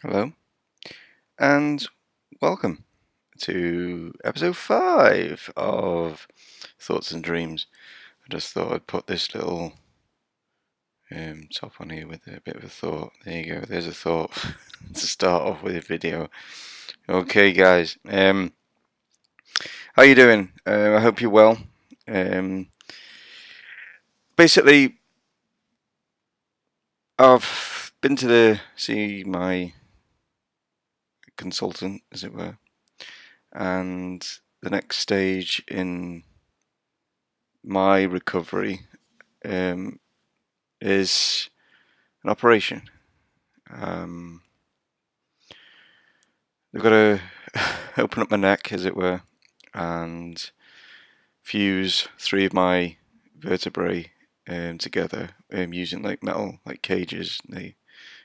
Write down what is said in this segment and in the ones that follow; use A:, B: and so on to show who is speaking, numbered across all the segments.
A: Hello, and welcome to episode 5 of Thoughts and Dreams. I just thought I'd put this little top on here with a bit of a thought. There you go, there's a thought to start off with a video. Okay, guys, how you doing? I hope you're well. Basically, I've been to see my consultant, as it were, and the next stage in my recovery is an operation. They've got to open up my neck, as it were, and fuse 3 of my vertebrae together using like metal, like cages. They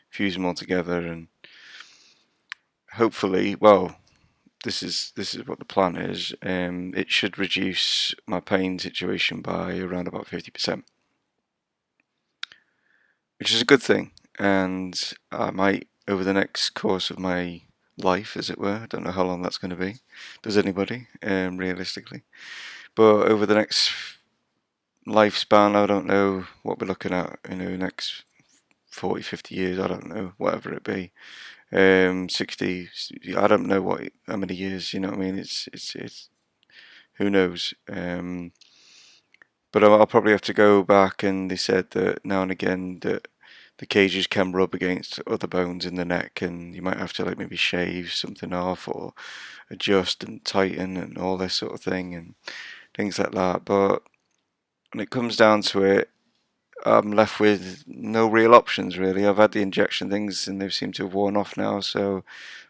A: fuse them all together, and hopefully, well, this is what the plan is. It should reduce my pain situation by around about 50%, which is a good thing. And I might, over the next course of my life, as it were, I don't know how long that's going to be. Does anybody, realistically? But over the next lifespan, I don't know what we're looking at, next 40, 50 years, I don't know, whatever it be. 60, I don't know how many years, you know what I mean? It's who knows? But I'll probably have to go back, and they said that now and again that the cages can rub against other bones in the neck, and you might have to like maybe shave something off or adjust and tighten and all this sort of thing and things like that. But when it comes down to it, I'm left with no real options really. I've had the injection things and they've seemed to have worn off now, so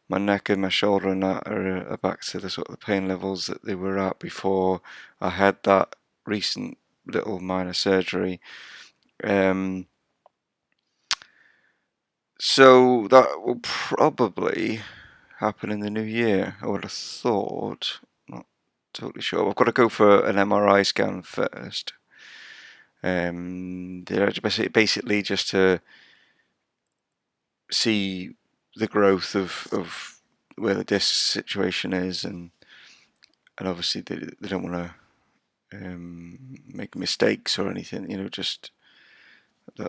A: my neck and my shoulder and that are back to the sort of pain levels that they were at before I had that recent little minor surgery. So that will probably happen in the new year, I would have thought. Not totally sure. I've got to go for an MRI scan first. Basically just to see the growth of where the disc situation is, and obviously they don't want to make mistakes or anything. Just they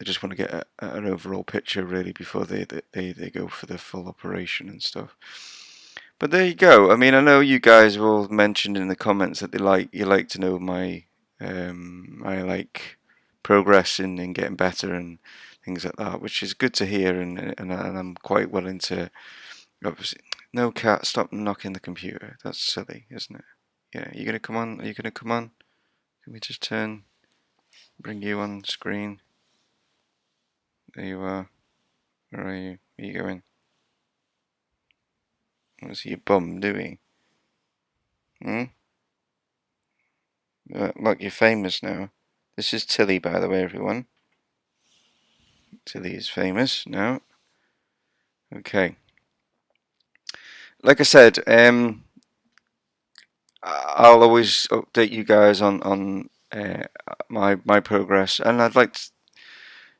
A: just want to get an overall picture really before they go for the full operation and stuff. But there you go. I mean, I know you guys have all mentioned in the comments that you like to know my progress in getting better and things like that, which is good to hear, and I'm quite willing to. Obviously, no, cat, stop knocking the computer. That's silly, isn't it? Yeah, you gonna come on? Are you gonna come on? Can we just bring you on screen? There you are. Where are you? Where are you going? What's your bum doing? Hmm? Look, you're famous now. This is Tilly, by the way, everyone. Tilly is famous now. Okay. Like I said, I'll always update you guys on my progress, and I'd like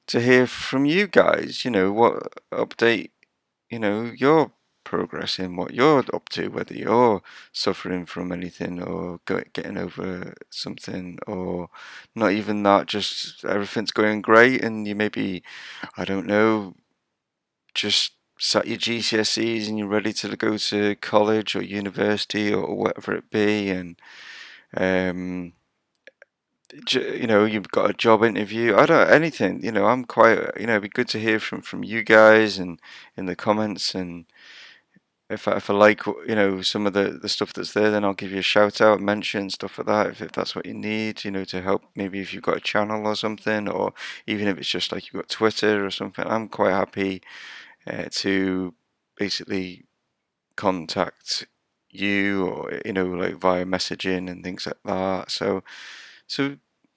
A: to hear from you guys. What update your progress in, what you're up to, whether you're suffering from anything or getting over something, or not even that, just everything's going great, and you maybe, I don't know, just sat your GCSEs and you're ready to go to college or university or whatever it be, and you've got a job interview. I don't anything. I'm quite. It'd be good to hear from you guys and in the comments. And if I like some of the stuff that's there, then I'll give you a shout out, mention stuff like that if that's what you need. To help, maybe if you've got a channel or something, or even if it's just like you've got Twitter or something. I'm quite happy to basically contact you, or like via messaging and things like that. So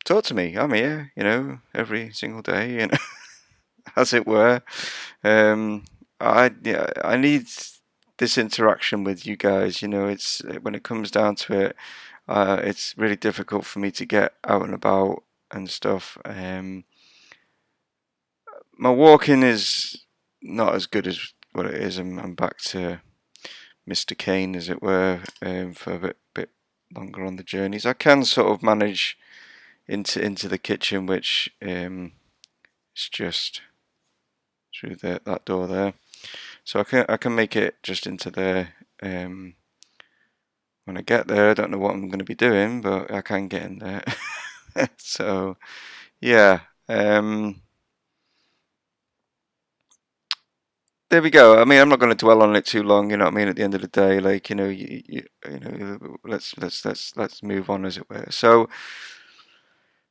A: talk to me. I'm here, every single day, as it were. I need this interaction with you guys. It's when it comes down to it, it's really difficult for me to get out and about and stuff. My walking is not as good as what it is. I'm back to Mr. Kane, as it were, for a bit longer on the journeys. I can sort of manage into the kitchen, which is just through that door there. So I can make it just into there. When I get there, I don't know what I'm going to be doing, but I can get in there. So yeah, there we go. I mean, I'm not going to dwell on it too long. You know what I mean? At the end of the day, like, you know, let's move on, as it were. So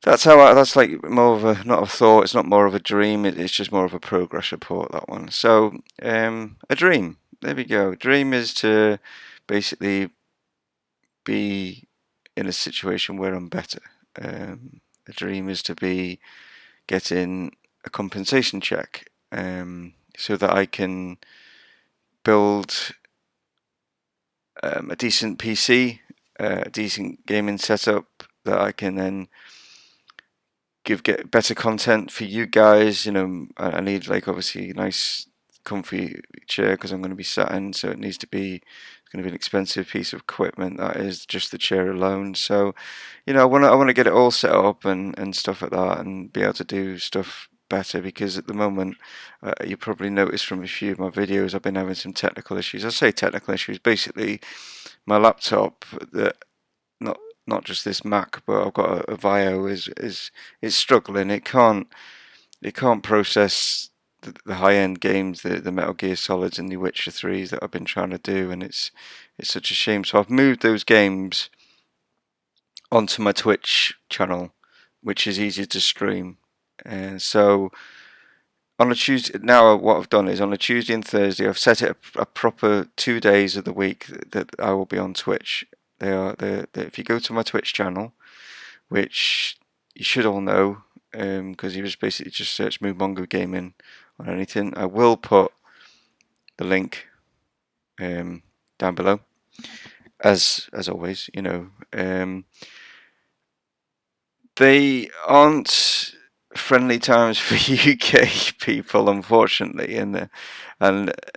A: that's that's like more of a, not a thought. It's not more of a dream. It's just more of a progress report, that one. So a dream. There we go. Dream is to basically be in a situation where I'm better. A dream is to be getting a compensation check, so that I can build a decent PC, a decent gaming setup that I can then get better content for you guys. You know, I need, like, obviously a nice comfy chair because I'm going to be sat in, so it needs to be, it's going to be an expensive piece of equipment, that is, just the chair alone. So, you know, I want to get it all set up and stuff like that, and be able to do stuff better, because at the moment, you probably noticed from a few of my videos, I've been having some technical issues. I say technical issues, basically my laptop, that not not just this Mac, but I've got a Vio, is it's struggling. It can't process the high end games, the Metal Gear Solids and the Witcher 3s that I've been trying to do, and it's such a shame. So I've moved those games onto my Twitch channel, which is easier to stream. And so on a Tuesday now, what I've done is on a Tuesday and Thursday, I've set it a proper 2 days of the week that I will be on Twitch. If you go to my Twitch channel, which you should all know, because you just basically just search Mumongu Gaming on anything. I will put the link down below, as always. You know, they aren't friendly times for UK people, unfortunately, and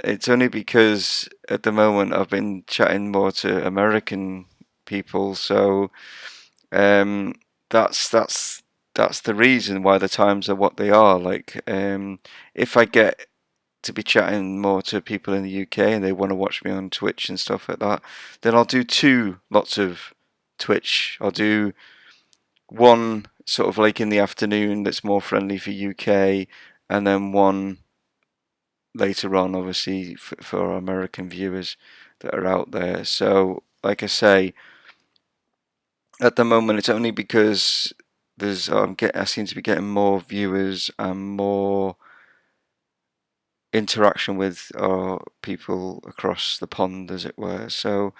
A: it's only because at the moment I've been chatting more to American people, so that's the reason why the times are what they are. Like, if I get to be chatting more to people in the UK and they want to watch me on Twitch and stuff like that, then I'll do two lots of Twitch. I'll do one sort of like in the afternoon that's more friendly for UK, and then one later on, obviously, for our American viewers that are out there. So, like I say, at the moment, it's only because I seem to be getting more viewers and more interaction with our people across the pond, as it were. So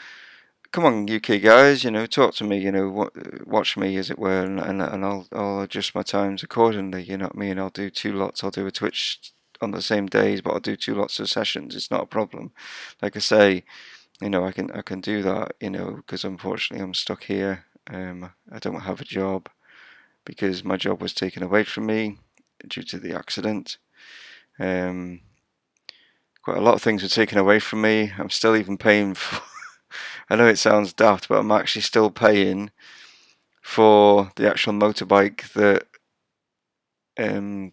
A: come on, UK guys, you know, talk to me, you know, watch me, as it were, and I'll adjust my times accordingly. You know what I mean? I'll do two lots. I'll do a Twitch on the same days, but I'll do two lots of sessions. It's not a problem. Like I say, you know, I can do that. You know, because unfortunately I'm stuck here. I don't have a job because my job was taken away from me due to the accident. Quite a lot of things were taken away from me. I'm still even paying for. I know it sounds daft, but I'm actually still paying for the actual motorbike that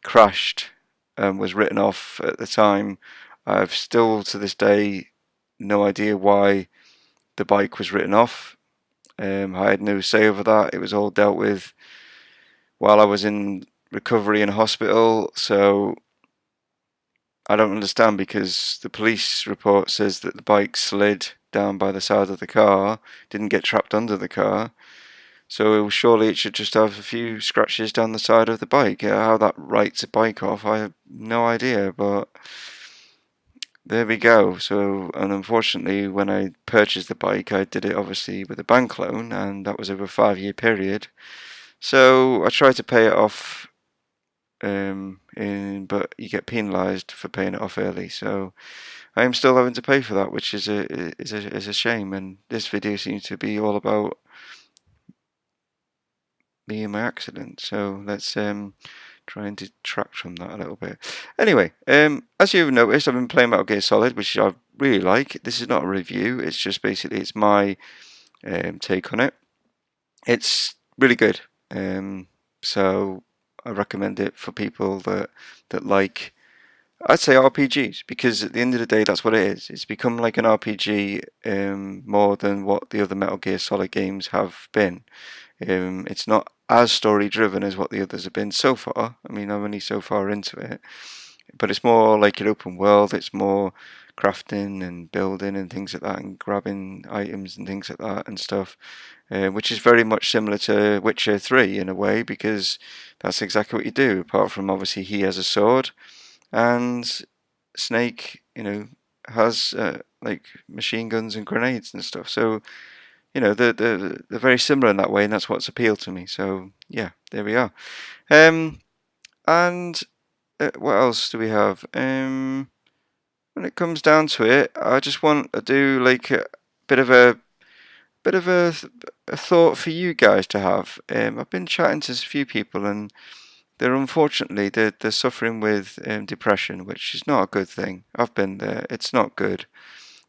A: crashed and was written off at the time. I've still to this day no idea why the bike was written off. I had no say over that. It was all dealt with while I was in recovery in hospital. So I don't understand, because the police report says that the bike slid down by the side of the car, didn't get trapped under the car. So surely it should just have a few scratches down the side of the bike. How that writes a bike off, I have no idea, but there we go. So, and unfortunately, when I purchased the bike, I did it obviously with a bank loan, and that was over a 5 year period. So I tried to pay it off, but you get penalised for paying it off early. So I am still having to pay for that, which is a shame. And this video seems to be all about me and my accident. So let's try and detract from that a little bit. Anyway, as you've noticed, I've been playing Metal Gear Solid, which I really like. This is not a review. It's just basically it's my take on it. It's really good. So I recommend it for people that like, I'd say, RPGs, because at the end of the day, that's what it is. It's become like an RPG more than what the other Metal Gear Solid games have been. It's not as story driven as what the others have been so far. I mean, I'm only so far into it, but it's more like an open world. It's more crafting and building and things like that, and grabbing items and things like that and stuff, which is very much similar to Witcher 3 in a way, because that's exactly what you do. Apart from obviously he has a sword, and Snake, has like machine guns and grenades and stuff. So they're very similar in that way, and that's what's appealed to me. So yeah, there we are. And what else do we have? When it comes down to it, I just want to do like a bit of a bit of a thought for you guys to have. I've been chatting to a few people, and they're suffering with depression, which is not a good thing. I've been there. It's not good.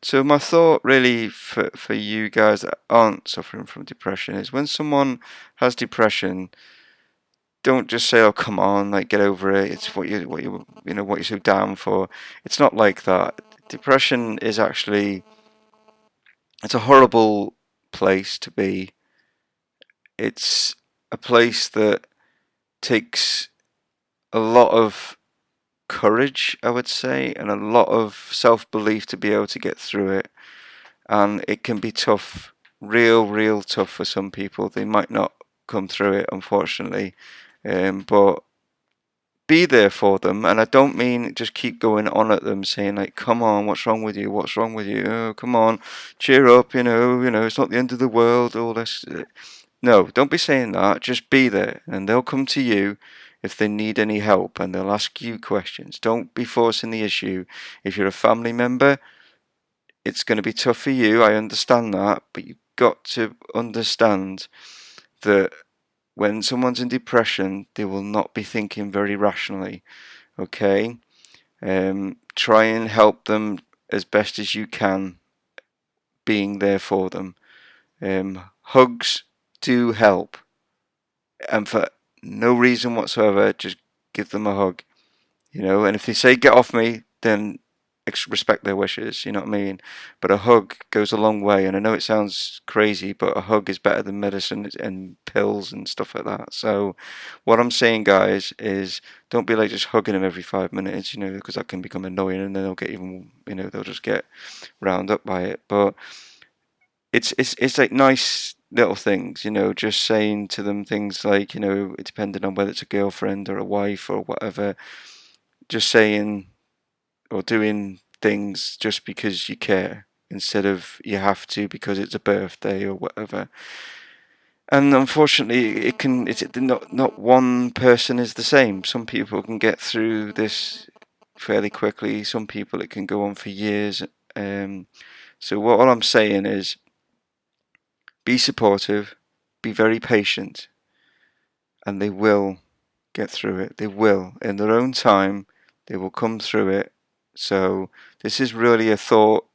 A: So my thought really for you guys that aren't suffering from depression is, when someone has depression, don't just say, "Oh, come on, like get over it. It's what you're so down for." It's not like that. Depression is actually, it's a horrible place to be. It's a place that takes a lot of courage, I would say, and a lot of self-belief to be able to get through it. And it can be tough, real tough for some people. They might not come through it, unfortunately, but be there for them. And I don't mean just keep going on at them saying like, "Come on, what's wrong with you? What's wrong with you? Oh, come on, cheer up. It's not the end of the world." All this. No, don't be saying that. Just be there, and they'll come to you if they need any help, and they'll ask you questions. Don't be forcing the issue. If you're a family member, it's going to be tough for you. I understand that, but you've got to understand that when someone's in depression, they will not be thinking very rationally. Okay? Try and help them as best as you can, being there for them. Hugs do help, and for no reason whatsoever, just give them a hug. And if they say get off me, then respect their wishes, you know what I mean? But a hug goes a long way, and I know it sounds crazy, but a hug is better than medicine and pills and stuff like that. So what I'm saying, guys, is don't be like just hugging them every 5 minutes, because that can become annoying, and then they'll get even, they'll just get round up by it. But it's like nice little things, just saying to them things like, depending on whether it's a girlfriend or a wife or whatever, just saying or doing things just because you care, instead of you have to because it's a birthday or whatever. And unfortunately, it's not one person is the same. Some people can get through this fairly quickly. Some people it can go on for years. So all I'm saying is, be supportive, be very patient, and they will get through it. They will, in their own time, they will come through it. So this is really a thought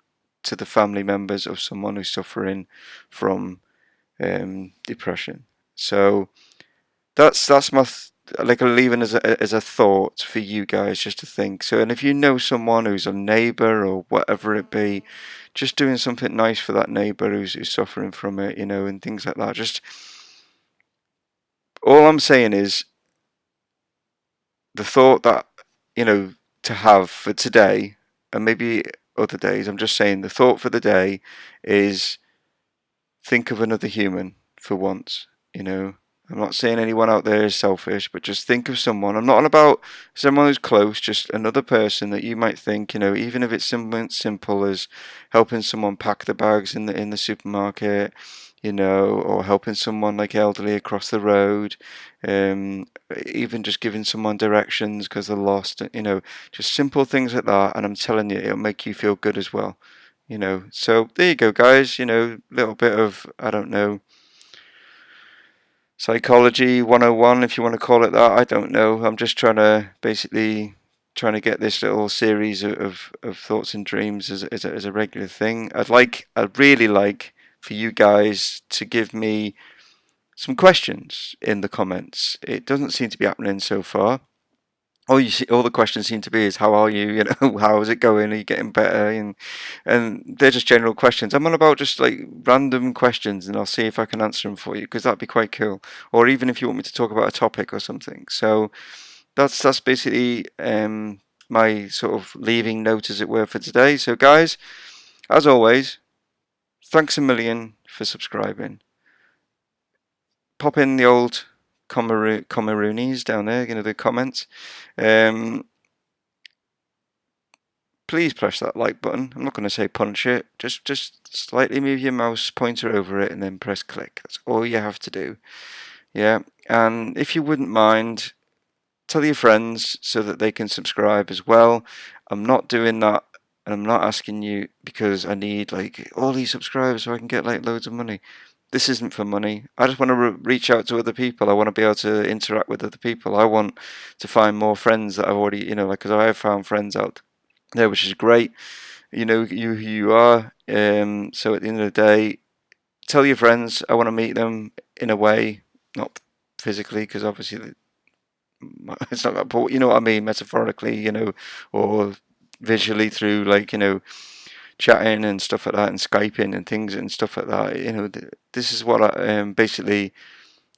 A: to the family members of someone who's suffering from depression. So that's my like I'm leaving as a thought for you guys just to think. So, and if you know someone who's a neighbour or whatever it be, just doing something nice for that neighbour who's suffering from it, and things like that. Just all I'm saying is, the thought that, to have for today, and maybe other days, I'm just saying the thought for the day is, think of another human for once. I'm not saying anyone out there is selfish, but just think of someone. I'm not on about someone who's close, just another person that you might think, even if it's something simple as helping someone pack the bags in the supermarket, or helping someone like elderly across the road, even just giving someone directions because they're lost, just simple things like that. And I'm telling you, it'll make you feel good as well. So there you go, guys. Little bit of, I don't know, psychology 101, if you want to call it that. I don't know. I'm just trying to get this little series of thoughts and dreams as a regular thing. I'd really like for you guys to give me some questions in the comments. It doesn't seem to be happening so far. All the questions seem to be is how are you? You know, how is it going? Are you getting better? And they're just general questions. I'm on about just like random questions, and I'll see if I can answer them for you because that'd be quite cool. Or even if you want me to talk about a topic or something. So that's basically my sort of leaving note, as it were, for today. So guys, as always, thanks a million for subscribing. Pop in the old Comaroonies down there, you know, the comments. Please press that like button. I'm not going to say punch it. Just slightly move your mouse pointer over it and then press click. That's all you have to do. Yeah. And if you wouldn't mind, tell your friends so that they can subscribe as well. I'm not doing that, and I'm not asking you because I need like all these subscribers so I can get like loads of money. This isn't for money. I just want to reach out to other people. I want to be able to interact with other people. I want to find more friends that I've already, you know, like, because I have found friends out there, which is great. You know who you are. So at the end of the day, tell your friends. I want to meet them in a way, not physically, because obviously it's not that important. You know what I mean, metaphorically, you know, or visually through like, you know, chatting and stuff like that, and Skyping and things and stuff like that. You know, this is what I basically.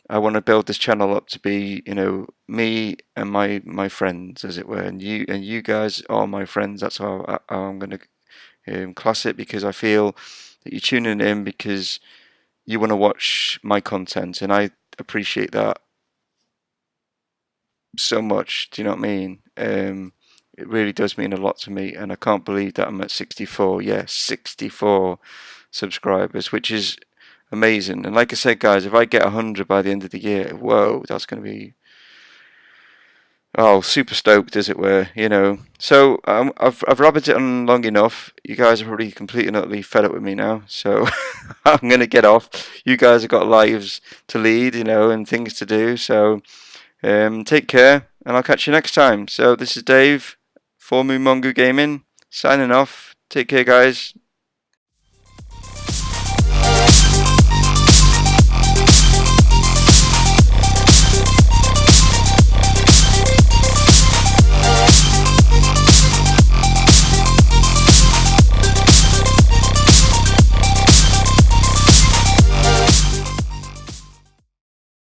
A: I want to build this channel up to be, you know, me and my friends, as it were, and you guys are my friends. That's how I'm going to class it, because I feel that you're tuning in because you want to watch my content, and I appreciate that so much. Do you know what I mean? It really does mean a lot to me, and I can't believe that I'm at 64. Yeah, 64 subscribers, which is amazing. And like I said, guys, if I get 100 by the end of the year, whoa, that's going to be super stoked, as it were. You know. So I've rabbited on long enough. You guys are probably completely and utterly fed up with me now, so I'm going to get off. You guys have got lives to lead, you know, and things to do. So. Take care, and I'll catch you next time. So this is Dave for Mumongu Gaming, signing off. Take care, guys.